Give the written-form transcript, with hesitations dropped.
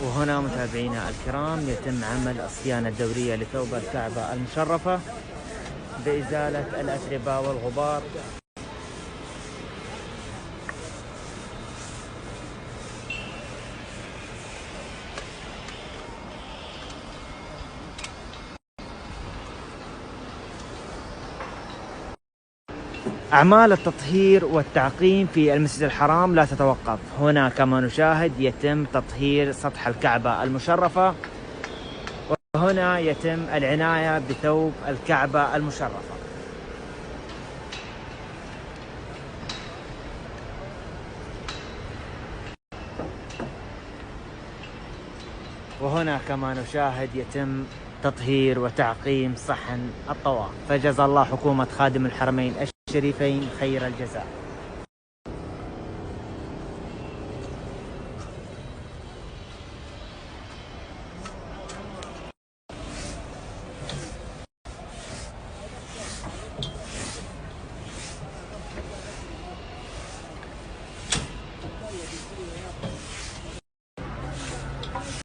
وهنا متابعينا الكرام يتم عمل الصيانة الدورية لثوب الكعبة المشرفة بإزالة الأتربة والغبار. أعمال التطهير والتعقيم في المسجد الحرام لا تتوقف. هنا كما نشاهد يتم تطهير سطح الكعبة المشرفة، وهنا يتم العناية بثوب الكعبة المشرفة. وهنا كما نشاهد يتم تطهير وتعقيم صحن الطواف. فجزا الله حكومة خادم الحرمين الشريفين خير الجزاء.